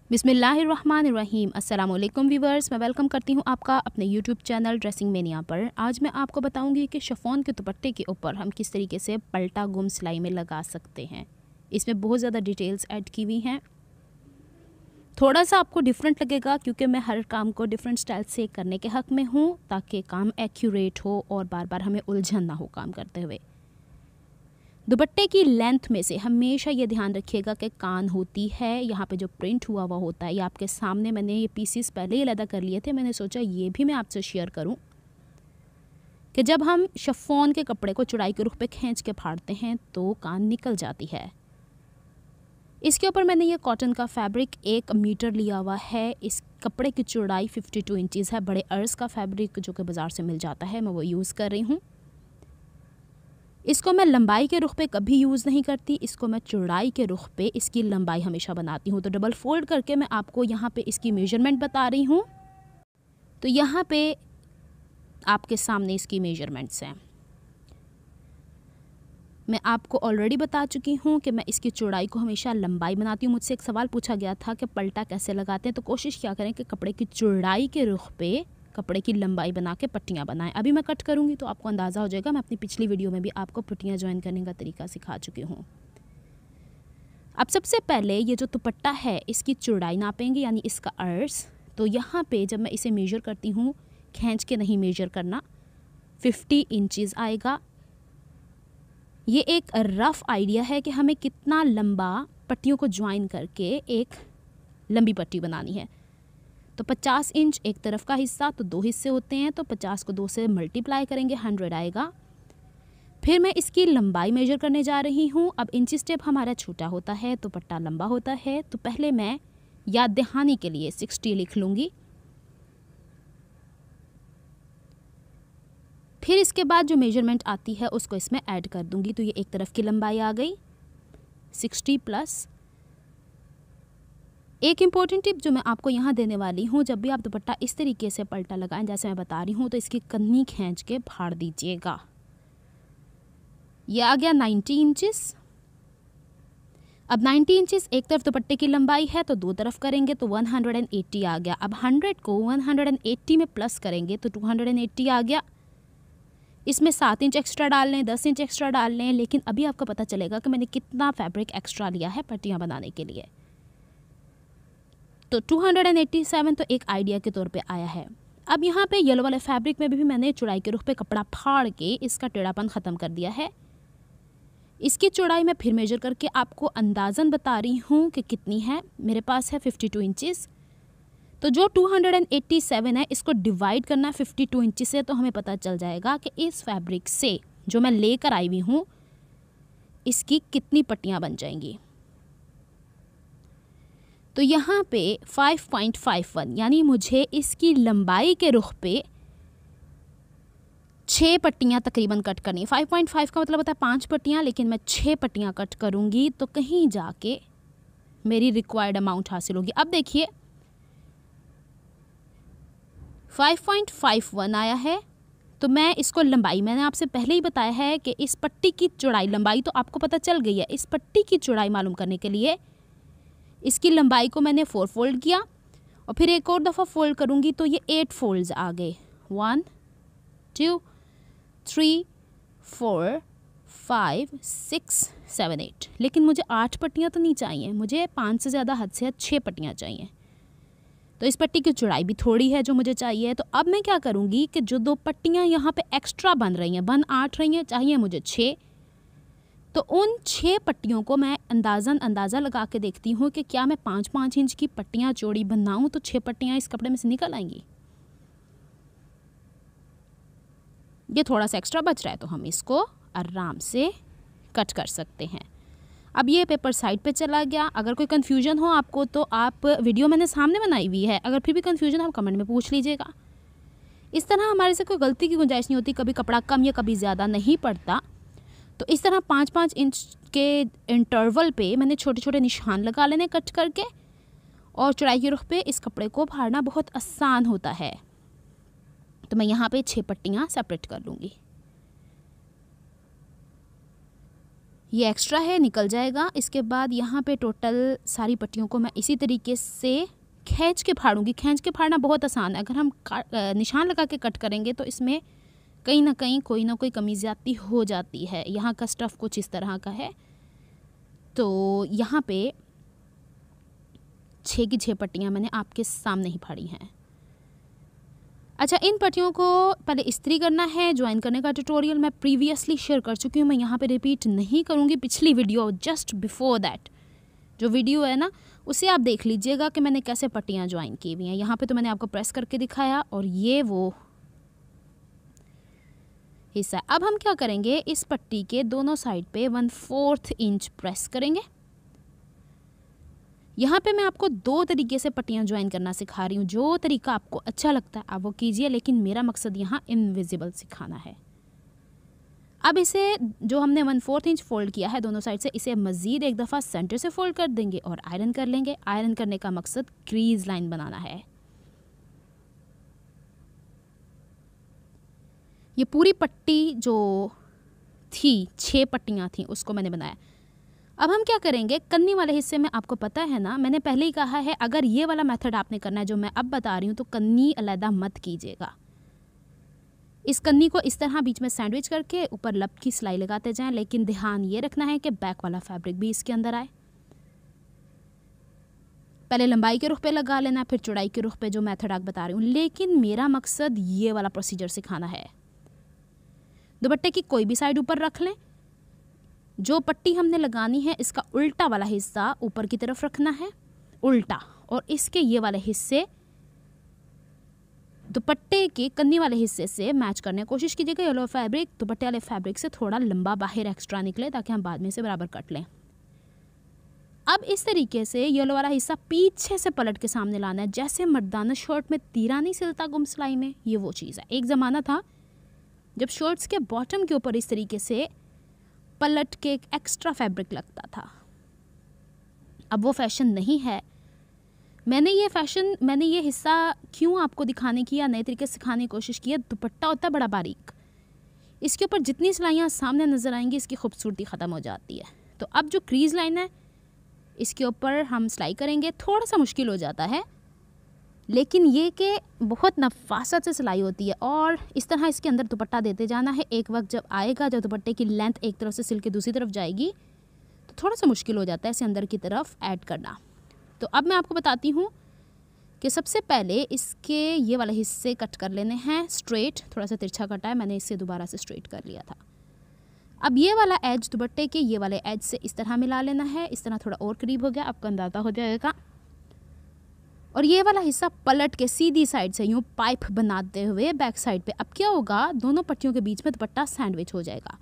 बिस्मिल्लाहिर्रहमानिर्रहीम। अस्सलाम वालेकुम व्यूवर्स, मैं वेलकम करती हूँ आपका अपने यूट्यूब चैनल ड्रेसिंग मेनिया पर। आज मैं आपको बताऊँगी कि शिफॉन के दुपट्टे के ऊपर हम किस तरीके से पलटा गुम सिलाई में लगा सकते हैं। इसमें बहुत ज़्यादा डिटेल्स ऐड की हुई हैं। थोड़ा सा आपको डिफरेंट लगेगा क्योंकि मैं हर काम को डिफरेंट स्टाइल से करने के हक़ में हूँ ताकि काम एक्यूरेट हो और बार बार हमें उलझन ना हो काम करते हुए। दुपट्टे की लेंथ में से हमेशा ये ध्यान रखिएगा कि कान होती है, यहाँ पे जो प्रिंट हुआ हुआ होता है, ये आपके सामने मैंने ये पीसीस पहले ही अलग कर लिए थे। मैंने सोचा ये भी मैं आपसे शेयर करूं कि जब हम शिफॉन के कपड़े को चौड़ाई के रुख पे खींच के फाड़ते हैं तो कान निकल जाती है। इसके ऊपर मैंने ये कॉटन का फैब्रिक 1 मीटर लिया हुआ है। इस कपड़े की चौड़ाई 52 इंचज़ है। बड़े अर्ज़ का फैब्रिक जो कि बाज़ार से मिल जाता है, मैं वो यूज़ कर रही हूँ। इसको मैं लंबाई के रुख पे कभी यूज़ नहीं करती, इसको मैं चौड़ाई के रुख पे इसकी लंबाई हमेशा बनाती हूँ। तो डबल फोल्ड करके मैं आपको यहाँ पे इसकी मेजरमेंट बता रही हूँ। तो यहाँ पे आपके सामने इसकी मेजरमेंट्स हैं। मैं आपको ऑलरेडी बता चुकी हूँ कि मैं इसकी चौड़ाई को हमेशा लंबाई बनाती हूँ। मुझसे एक सवाल पूछा गया था कि पलटा कैसे लगाते हैं, तो कोशिश क्या करें कि कपड़े की चौड़ाई के रुख पे कपड़े की लंबाई बना के पट्टियाँ बनाएं। अभी मैं कट करूँगी तो आपको अंदाज़ा हो जाएगा। मैं अपनी पिछली वीडियो में भी आपको पट्टियाँ ज्वाइन करने का तरीका सिखा चुकी हूँ। अब सबसे पहले ये जो दुपट्टा है इसकी चौड़ाई नापेंगे, यानी इसका अर्ज। तो यहाँ पे जब मैं इसे मेजर करती हूँ, खींच के नहीं मेजर करना, 50 इंचज़ आएगा। ये एक रफ़ आइडिया है कि हमें कितना लंबा पट्टियों को ज्वाइन करके एक लंबी पट्टी बनानी है। तो 50 इंच एक तरफ का हिस्सा, तो 2 हिस्से होते हैं, तो 50 को 2 से मल्टीप्लाई करेंगे, 100 आएगा। फिर मैं इसकी लंबाई मेजर करने जा रही हूँ। अब इंची स्टेप हमारा छोटा होता है तो पट्टा लंबा होता है, तो पहले मैं याद दहानी के लिए 60 लिख लूँगी। फिर इसके बाद जो मेजरमेंट आती है उसको इसमें ऐड कर दूँगी। तो ये एक तरफ की लंबाई आ गई 60 प्लस। एक इम्पॉर्टेंट टिप जो मैं आपको यहाँ देने वाली हूँ, जब भी आप दुपट्टा इस तरीके से पलटा लगाएं जैसे मैं बता रही हूँ, तो इसकी कन्नी खींच के फाड़ दीजिएगा। यह आ गया 90 इंचज़। अब 90 इंचज़ एक तरफ दुपट्टे की लंबाई है तो 2 तरफ करेंगे तो 180 आ गया। अब 100 को 180 में प्लस करेंगे तो 280 आ गया। इसमें 7 इंच एक्स्ट्रा डाल लें, 10 इंच एक्स्ट्रा डाल लें, लेकिन अभी आपको पता चलेगा कि मैंने कितना फैब्रिक एक्स्ट्रा लिया है पट्टियाँ बनाने के लिए। तो 287 तो एक आइडिया के तौर पे आया है। अब यहाँ पे येलो वाले फैब्रिक में भी मैंने चौड़ाई के रुख पे कपड़ा फाड़ के इसका टेढ़ापन ख़त्म कर दिया है। इसकी चौड़ाई मैं फिर मेजर करके आपको अंदाज़न बता रही हूँ कि कितनी है। मेरे पास है 52 इंचज़। तो जो 287 है इसको डिवाइड करना है 52 इंच से, तो हमें पता चल जाएगा कि इस फैब्रिक से जो मैं लेकर आई हुई हूँ इसकी कितनी पट्टियाँ बन जाएंगी। तो यहाँ पे 5.51 यानी मुझे इसकी लंबाई के रुख पे 6 पट्टियाँ तकरीबन कट करनी है। 5.5 का मतलब होता है 5 पट्टियाँ, लेकिन मैं 6 पट्टियाँ कट करूँगी तो कहीं जाके मेरी रिक्वायर्ड अमाउंट हासिल होगी। अब देखिए 5.51 आया है, तो मैं इसको लंबाई, मैंने आपसे पहले ही बताया है कि इस पट्टी की चौड़ाई, लंबाई तो आपको पता चल गई है। इस पट्टी की चौड़ाई मालूम करने के लिए इसकी लंबाई को मैंने 4 फोल्ड किया और फिर एक और दफ़ा फोल्ड करूँगी तो ये 8 फोल्ड्स आ गए। 1 2 3 4 5 6 7 8। लेकिन मुझे 8 पट्टियाँ तो नहीं चाहिए, मुझे 5 से ज़्यादा, हद से 6 पट्टियाँ चाहिए। तो इस पट्टी की चौड़ाई भी थोड़ी है जो मुझे चाहिए। तो अब मैं क्या करूँगी कि जो 2 पट्टियाँ यहाँ पे एक्स्ट्रा बन रही हैं, बन 8 रही हैं, चाहिए मुझे 6, तो उन 6 पट्टियों को मैं अंदाज़ा लगा के देखती हूँ कि क्या मैं 5-5 इंच की पट्टियाँ चौड़ी बनाऊँ तो 6 पट्टियाँ इस कपड़े में से निकल आएंगी। ये थोड़ा सा एक्स्ट्रा बच रहा है तो हम इसको आराम से कट कर सकते हैं। अब ये पेपर साइड पे चला गया। अगर कोई कन्फ्यूजन हो आपको तो आप, वीडियो मैंने सामने बनाई हुई है, अगर फिर भी कन्फ्यूजन आप कमेंट में पूछ लीजिएगा। इस तरह हमारे से कोई गलती की गुंजाइश नहीं होती, कभी कपड़ा कम या कभी ज़्यादा नहीं पड़ता। तो इस तरह 5-5 इंच के इंटरवल पे मैंने छोटे छोटे निशान लगा लेने कट करके, और चौड़ाई के रुख पे इस कपड़े को फाड़ना बहुत आसान होता है। तो मैं यहाँ पे 6 पट्टियाँ सेपरेट कर लूँगी। ये एक्स्ट्रा है, निकल जाएगा। इसके बाद यहाँ पे टोटल सारी पट्टियों को मैं इसी तरीके से खींच के फाड़ूंगी। खींच के फाड़ना बहुत आसान है, अगर हम निशान लगा के कट करेंगे तो इसमें कहीं ना कहीं कोई ना कोई कमी ज़्यादती हो जाती है। यहाँ का स्टफ़ कुछ इस तरह का है, तो यहाँ पे 6 की 6 पट्टियाँ मैंने आपके सामने ही फाड़ी हैं। अच्छा, इन पट्टियों को पहले इस्त्री करना है। ज्वाइन करने का ट्यूटोरियल मैं प्रीवियसली शेयर कर चुकी हूँ, मैं यहाँ पे रिपीट नहीं करूँगी। पिछली वीडियो जस्ट बिफोर दैट जो वीडियो है ना, उसे आप देख लीजिएगा कि मैंने कैसे पट्टियाँ ज्वाइन की हुई हैं। यहाँ पे तो मैंने आपको प्रेस करके दिखाया और ये वो हिस्सा। अब हम क्या करेंगे, इस पट्टी के दोनों साइड पे 1/4 इंच प्रेस करेंगे। यहाँ पे मैं आपको 2 तरीके से पट्टियाँ ज्वाइन करना सिखा रही हूँ। जो तरीका आपको अच्छा लगता है आप वो कीजिए, लेकिन मेरा मकसद यहाँ इनविजिबल सिखाना है। अब इसे जो हमने 1/4 इंच फोल्ड किया है दोनों साइड से, इसे मज़ीद एक दफ़ा सेंटर से फोल्ड कर देंगे और आयरन कर लेंगे। आयरन करने का मकसद क्रीज लाइन बनाना है। ये पूरी पट्टी जो थी, 6 पट्टियाँ थी, उसको मैंने बनाया। अब हम क्या करेंगे, कन्नी वाले हिस्से में आपको पता है ना, मैंने पहले ही कहा है अगर ये वाला मेथड आपने करना है जो मैं अब बता रही हूँ तो कन्नी अलहदा मत कीजिएगा। इस कन्नी को इस तरह बीच में सैंडविच करके ऊपर लब की सिलाई लगाते जाएं, लेकिन ध्यान ये रखना है कि बैक वाला फैब्रिक भी इसके अंदर आए। पहले लंबाई के रुख पे लगा लेना, फिर चौड़ाई के रुख पे, जो मेथड आप बता रही हूँ। लेकिन मेरा मकसद ये वाला प्रोसीजर सिखाना है। दुपट्टे की कोई भी साइड ऊपर रख लें। जो पट्टी हमने लगानी है इसका उल्टा वाला हिस्सा ऊपर की तरफ रखना है, उल्टा, और इसके ये वाले हिस्से दुपट्टे के कन्नी वाले हिस्से से मैच करने की कोशिश कीजिएगा। येलो फैब्रिक दुपट्टे वाले फैब्रिक से थोड़ा लंबा बाहर एक्स्ट्रा निकले ताकि हम बाद में से बराबर कट लें। अब इस तरीके से येलो वाला हिस्सा पीछे से पलट के सामने लाना है, जैसे मर्दाना शर्ट में तीरा नहीं सिलता गुम सिलाई में, ये वो चीज़ है। एक ज़माना था जब शर्ट्स के बॉटम के ऊपर इस तरीके से पलट के एक एक्स्ट्रा फैब्रिक लगता था। अब वो फैशन नहीं है। मैंने ये हिस्सा क्यों आपको दिखाने की या नए तरीके से सिखाने की कोशिश की है। दुपट्टा होता है बड़ा बारीक, इसके ऊपर जितनी सिलाइयाँ सामने नज़र आएंगी इसकी खूबसूरती ख़त्म हो जाती है। तो अब जो क्रीज लाइन है इसके ऊपर हम सिलाई करेंगे। थोड़ा सा मुश्किल हो जाता है, लेकिन ये कि बहुत नफासत से सिलाई होती है और इस तरह इसके अंदर दुपट्टा देते जाना है। एक वक्त जब आएगा जब दुपट्टे की लेंथ एक तरफ से सिल के दूसरी तरफ जाएगी तो थोड़ा सा मुश्किल हो जाता है इसे अंदर की तरफ ऐड करना। तो अब मैं आपको बताती हूँ कि सबसे पहले इसके ये वाले हिस्से कट कर लेने हैं स्ट्रेट। थोड़ा सा तिरछा कटा है, मैंने इससे दोबारा से स्ट्रेट कर लिया था। अब ये वाला एज दुपट्टे के ये वाले एज से इस तरह मिला लेना है। इस तरह थोड़ा और करीब हो गया, आपको अंदाज़ा हो जाएगा। और ये वाला हिस्सा पलट के सीधी साइड से यूँ पाइप बनाते हुए बैक साइड पे, अब क्या होगा, दोनों पट्टियों के बीच में दुपट्टा सैंडविच हो जाएगा।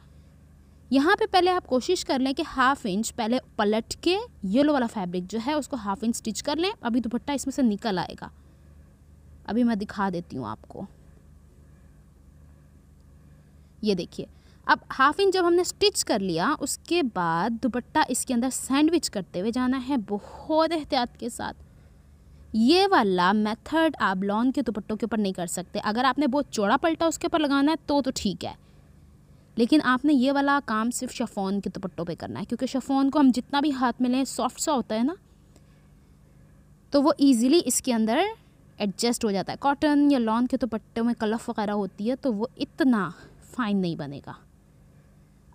यहाँ पे पहले आप कोशिश कर लें कि 1/2 इंच पहले पलट के येलो वाला फैब्रिक जो है उसको 1/2 इंच स्टिच कर लें। अभी दुपट्टा इसमें से निकल आएगा, अभी मैं दिखा देती हूँ आपको। ये देखिए, अब 1/2 इंच जब हमने स्टिच कर लिया उसके बाद दुपट्टा इसके अंदर सैंडविच करते हुए जाना है बहुत एहतियात के साथ। ये वाला मेथड आप लॉन के दुपट्टों के ऊपर नहीं कर सकते। अगर आपने बहुत चौड़ा पलटा उसके ऊपर लगाना है तो ठीक है, लेकिन आपने ये वाला काम सिर्फ शिफॉन के दुपट्टों पे करना है, क्योंकि शिफॉन को हम जितना भी हाथ में लें सॉफ्ट सा होता है ना, तो वो इजीली इसके अंदर एडजस्ट हो जाता है। कॉटन या लॉन के दुपट्टों में कलफ वगैरह होती है तो वो इतना फाइन नहीं बनेगा।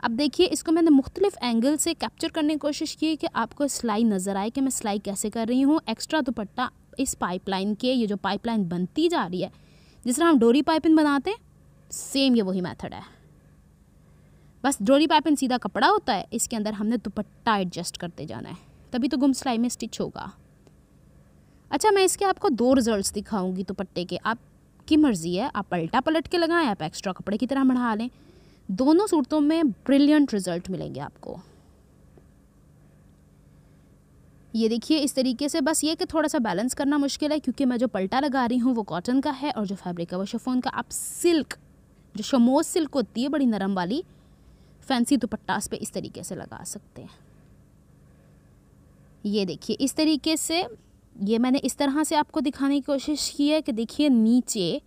अब देखिए, इसको मैंने मुख्तलिफ एंगल से कैप्चर करने की कोशिश की कि आपको सिलाई नज़र आए कि मैं सिलाई कैसे कर रही हूँ। एक्स्ट्रा दुपट्टा इस पाइपलाइन के, ये जो पाइपलाइन बनती जा रही है जिस तरह हम डोरी पाइपिंग बनाते हैं, सेम ये वही मेथड है। बस डोरी पाइपिंग सीधा कपड़ा होता है, इसके अंदर हमने दुपट्टा एडजस्ट करते जाना है, तभी तो गुम सिलाई में स्टिच होगा। अच्छा, मैं इसके आपको 2 रिजल्ट्स दिखाऊंगी दुपट्टे के। आपकी मर्ज़ी है, आप पलटा पलट के लगाएं, आप एक्स्ट्रा कपड़े की तरह बढ़ा लें। दोनों सूरतों में ब्रिलियंट रिजल्ट मिलेंगे आपको। ये देखिए इस तरीके से। बस ये कि थोड़ा सा बैलेंस करना मुश्किल है क्योंकि मैं जो पलटा लगा रही हूँ वो कॉटन का है और जो फैब्रिक है वो शिफॉन का। आप सिल्क, जो शमोज सिल्क होती है बड़ी नरम वाली, फैंसी दुपट्टास पे इस तरीके से लगा सकते हैं। ये देखिए इस तरीके से, ये मैंने इस तरह से आपको दिखाने की कोशिश की है कि देखिए नीचे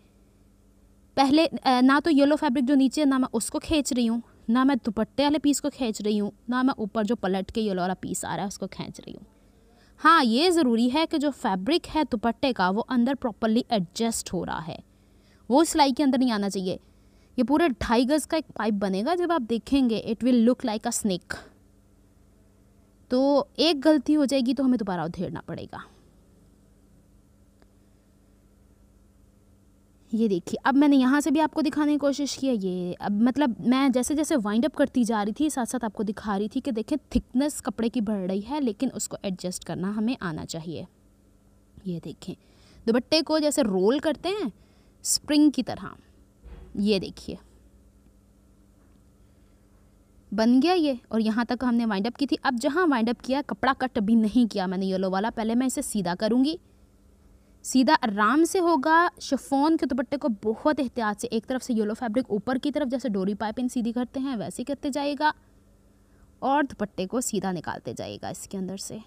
पहले ना तो येलो फैब्रिक जो नीचे, ना मैं उसको खींच रही हूँ, ना मैं दुपट्टे वाले पीस को खींच रही हूँ, ना मैं ऊपर जो पलट के येलो वाला पीस आ रहा है उसको खींच रही हूँ। हाँ, ये ज़रूरी है कि जो फैब्रिक है दुपट्टे का वो अंदर प्रॉपरली एडजस्ट हो रहा है, वो सिलाई के अंदर नहीं आना चाहिए। ये पूरे 2.5 गज का एक पाइप बनेगा, जब आप देखेंगे it will look like a snake. तो एक गलती हो जाएगी तो हमें दोबारा उधेड़ना पड़ेगा। ये देखिए, अब मैंने यहाँ से भी आपको दिखाने की कोशिश की है। ये अब मतलब मैं जैसे जैसे वाइंड अप करती जा रही थी साथ साथ आपको दिखा रही थी कि देखें थिकनेस कपड़े की बढ़ रही है, लेकिन उसको एडजस्ट करना हमें आना चाहिए। ये देखें, दुपट्टे को जैसे रोल करते हैं स्प्रिंग की तरह। ये देखिए बन गया ये, और यहाँ तक हमने वाइंड अप की थी। अब जहाँ वाइंड अप किया, कपड़ा कट अभी नहीं किया मैंने येलो वाला, पहले मैं इसे सीधा करूँगी। सीधा आराम से होगा। शिफॉन के दुपट्टे को बहुत एहतियात से एक तरफ से येलो फैब्रिक ऊपर की तरफ जैसे डोरी पाइपिंग सीधी करते हैं वैसे करते जाएगा, और दुपट्टे को सीधा निकालते जाएगा इसके अंदर से।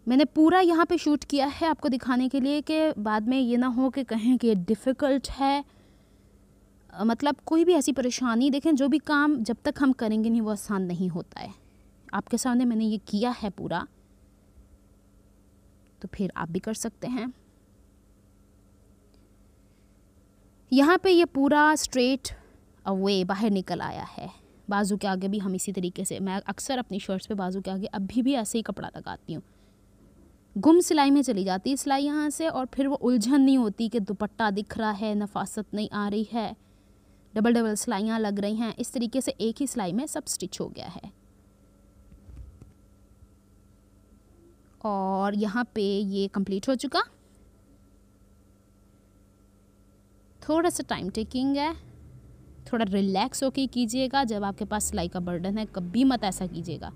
मैंने पूरा यहाँ पे शूट किया है आपको दिखाने के लिए कि बाद में ये ना हो कि कहें कि डिफ़िकल्ट है। मतलब कोई भी ऐसी परेशानी, देखें जो भी काम जब तक हम करेंगे नहीं वो आसान नहीं होता है। आपके सामने मैंने ये किया है पूरा, तो फिर आप भी कर सकते हैं। यहाँ पे ये पूरा स्ट्रेट अवे बाहर निकल आया है। बाजू के आगे भी हम इसी तरीके से, मैं अक्सर अपनी शर्ट्स पे बाजू के आगे अभी भी ऐसे ही कपड़ा लगाती हूँ। गुम सिलाई में चली जाती है सिलाई यहाँ से, और फिर वो उलझन नहीं होती कि दुपट्टा दिख रहा है, नफासत नहीं आ रही है, डबल डबल सिलाइयाँ लग रही हैं। इस तरीके से एक ही सिलाई में सब स्टिच हो गया है। और यहाँ पे ये कंप्लीट हो चुका। थोड़ा सा टाइम टेकिंग है, थोड़ा रिलैक्स होके कीजिएगा। जब आपके पास सिलाई का बर्डन है कभी मत ऐसा कीजिएगा।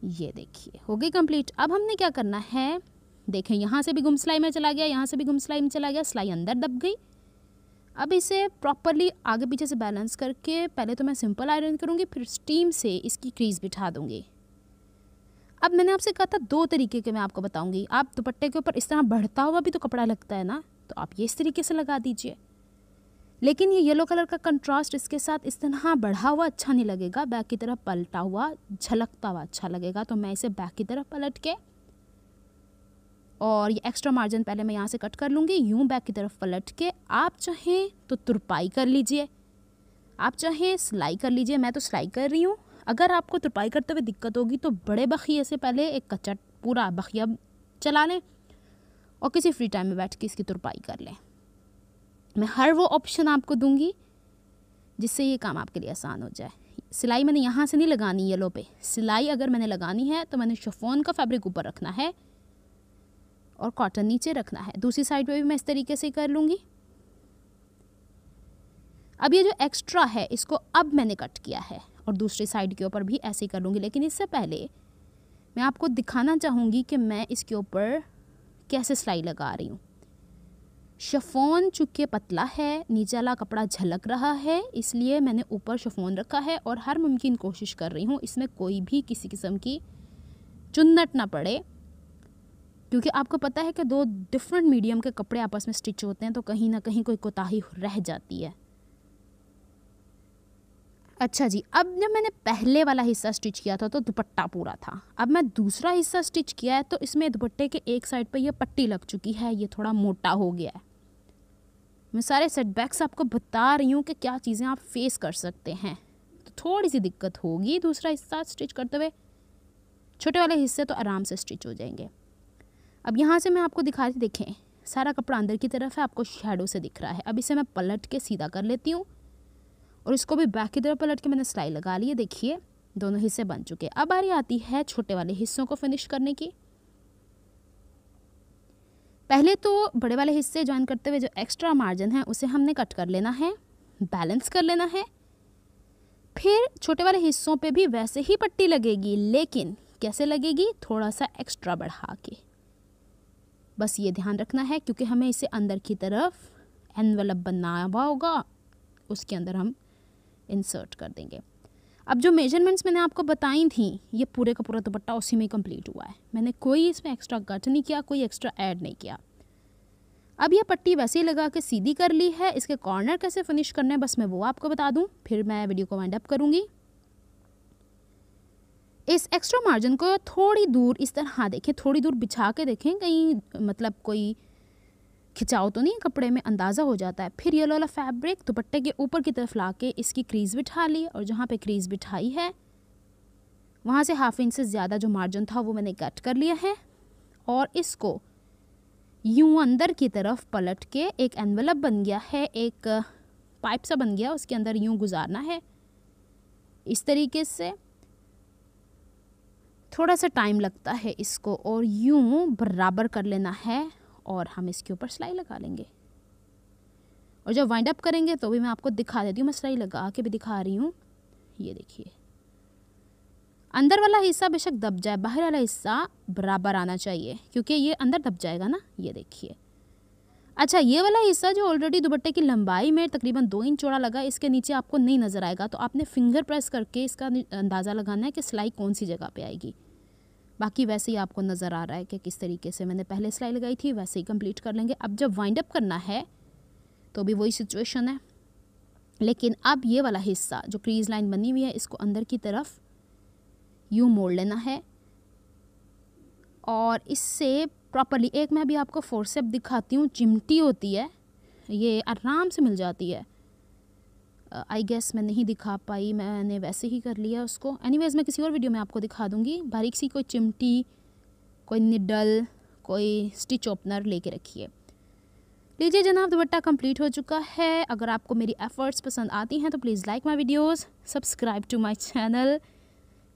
ये देखिए हो गई कंप्लीट। अब हमने क्या करना है, देखें यहाँ से भी गुम सिलाई में चला गया, यहाँ से भी गुम सिलाई में चला गया, सिलाई अंदर दब गई। अब इसे प्रॉपरली आगे पीछे से बैलेंस करके पहले तो मैं सिंपल आयरन करूँगी, फिर स्टीम से इसकी क्रीज बिठा दूँगी। अब मैंने आपसे कहा था 2 तरीके के मैं आपको बताऊँगी। आप दुपट्टे के ऊपर इस तरह बढ़ता हुआ भी तो कपड़ा लगता है ना, तो आप ये इस तरीके से लगा दीजिए। लेकिन ये येलो कलर का कंट्रास्ट इसके साथ इस तरह बढ़ा हुआ अच्छा नहीं लगेगा, बैक की तरफ पलटा हुआ झलकता हुआ अच्छा लगेगा। तो मैं इसे बैक की तरफ पलट के, और ये एक्स्ट्रा मार्जिन पहले मैं यहाँ से कट कर लूँगी, यूँ बैक की तरफ पलट के। आप चाहें तो तुरपाई कर लीजिए, आप चाहें सिलाई कर लीजिए। मैं तो सिलाई कर रही हूँ। अगर आपको तुरपाई करते हुए दिक्कत होगी तो बड़े बखिए से पहले एक कच्चा पूरा बखिया चला लें और किसी फ्री टाइम में बैठ के इसकी तुरपाई कर लें। मैं हर वो ऑप्शन आपको दूंगी जिससे ये काम आपके लिए आसान हो जाए। सिलाई मैंने यहाँ से नहीं लगानी येलो पे, सिलाई अगर मैंने लगानी है तो मैंने शिफॉन का फैब्रिक ऊपर रखना है और कॉटन नीचे रखना है। दूसरी साइड पे भी मैं इस तरीके से कर लूँगी। अब ये जो एक्स्ट्रा है इसको अब मैंने कट किया है और दूसरी साइड के ऊपर भी ऐसे ही कर लूँगी। लेकिन इससे पहले मैं आपको दिखाना चाहूँगी कि मैं इसके ऊपर कैसे सिलाई लगा रही हूँ। शिफॉन चूँकि पतला है, नीचे वाला कपड़ा झलक रहा है, इसलिए मैंने ऊपर शिफॉन रखा है और हर मुमकिन कोशिश कर रही हूँ इसमें कोई भी किसी किस्म की चुन्नट ना पड़े, क्योंकि आपको पता है कि 2 डिफरेंट मीडियम के कपड़े आपस में स्टिच होते हैं तो कहीं ना कहीं कोई कोताही रह जाती है। अच्छा जी, अब जब मैंने पहले वाला हिस्सा स्टिच किया था तो दुपट्टा पूरा था। अब मैं दूसरा हिस्सा स्टिच किया है तो इसमें दुपट्टे के एक साइड पे ये पट्टी लग चुकी है, ये थोड़ा मोटा हो गया है। मैं सारे सेटबैक्स आपको बता रही हूँ कि क्या चीज़ें आप फेस कर सकते हैं। तो थोड़ी सी दिक्कत होगी दूसरा हिस्सा स्टिच करते हुए, छोटे वाले हिस्से तो आराम से स्टिच हो जाएंगे। अब यहाँ से मैं आपको दिखा रही, देखें सारा कपड़ा अंदर की तरफ है, आपको शैडो से दिख रहा है। अब इसे मैं पलट के सीधा कर लेती हूँ और इसको भी बैक की तरफ पलट के मैंने सिलाई लगा ली है। देखिए दोनों हिस्से बन चुके। अब बारी आती है छोटे वाले हिस्सों को फिनिश करने की। पहले तो बड़े वाले हिस्से ज्वाइन करते हुए जो एक्स्ट्रा मार्जिन है उसे हमने कट कर लेना है, बैलेंस कर लेना है। फिर छोटे वाले हिस्सों पे भी वैसे ही पट्टी लगेगी, लेकिन कैसे लगेगी, थोड़ा सा एक्स्ट्रा बढ़ा के। बस ये ध्यान रखना है क्योंकि हमें इसे अंदर की तरफ एनवेलप बनाया हुआ होगा, उसके अंदर हम इंसर्ट कर देंगे। अब जो मेजरमेंट्स मैंने आपको बताई थी ये पूरे का पूरा दुपट्टा उसी में कंप्लीट हुआ है। मैंने कोई इसमें एक्स्ट्रा कट नहीं किया, कोई एक्स्ट्रा ऐड नहीं किया। अब ये पट्टी वैसे ही लगा के सीधी कर ली है। इसके कॉर्नर कैसे फिनिश करने हैं बस मैं वो आपको बता दूं, फिर मैं वीडियो को वाइंड अप करूंगी। इस एक्स्ट्रा मार्जिन को थोड़ी दूर इस तरह देखें, थोड़ी दूर बिछा के देखें, कहीं मतलब कोई खिंचाव तो नहीं कपड़े में, अंदाज़ा हो जाता है। फिर ये वाला फैब्रिक दुपट्टे के ऊपर की तरफ ला के इसकी क्रीज बिठा ली, और जहाँ पे क्रीज बिठाई है वहाँ से 1/2 इंच से ज़्यादा जो मार्जिन था वो मैंने कट कर लिया है, और इसको यूं अंदर की तरफ पलट के एक एनवेलप बन गया है, एक पाइप सा बन गया, उसके अंदर यूं गुजारना है इस तरीके से। थोड़ा सा टाइम लगता है इसको, और यूं बराबर कर लेना है, और हम इसके ऊपर सिलाई लगा लेंगे। और जब वाइंड अप करेंगे तो भी मैं आपको दिखा देती हूँ, मैं सिलाई लगा के भी दिखा रही हूँ। ये देखिए, अंदर वाला हिस्सा बेशक दब जाए, बाहर वाला हिस्सा बराबर आना चाहिए, क्योंकि ये अंदर दब जाएगा ना। ये देखिए, अच्छा ये वाला हिस्सा जो ऑलरेडी दुपट्टे की लंबाई में तकरीबन 2 इंच चौड़ा लगा, इसके नीचे आपको नहीं नज़र आएगा, तो आपने फिंगर प्रेस करके इसका अंदाज़ा लगाना है कि सिलाई कौन सी जगह पे आएगी। बाकी वैसे ही आपको नज़र आ रहा है कि किस तरीके से मैंने पहले सिलाई लगाई थी, वैसे ही कंप्लीट कर लेंगे। अब जब वाइंड अप करना है तो भी वही सिचुएशन है, लेकिन अब ये वाला हिस्सा जो क्रीज लाइन बनी हुई है इसको अंदर की तरफ यूँ मोड़ लेना है, और इससे प्रॉपरली एक मैं भी आपको फोर्सेप दिखाती हूँ। चिमटी होती है, ये आराम से मिल जाती है। आई गेस मैं नहीं दिखा पाई, मैंने वैसे ही कर लिया उसको। एनीवेज मैं किसी और वीडियो में आपको दिखा दूँगी। बारीक सी कोई चिमटी, कोई निडल, कोई स्टिच ओपनर लेके रखिए। लीजिए जनाब, दुपट्टा कंप्लीट हो चुका है। अगर आपको मेरी एफर्ट्स पसंद आती हैं तो please like my videos, subscribe to my channel,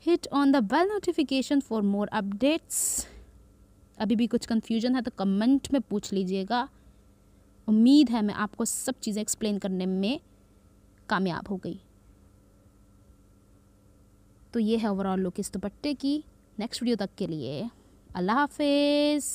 hit on the bell notification for more updates. अभी भी कुछ कन्फ्यूजन है तो कमेंट में पूछ लीजिएगा। उम्मीद है मैं आपको सब चीज़ें एक्सप्लेन करने में कामयाब हो गई। तो ये है ओवरऑल लुक इस दुपट्टे की। नेक्स्ट वीडियो तक के लिए अल्लाह हाफिज़।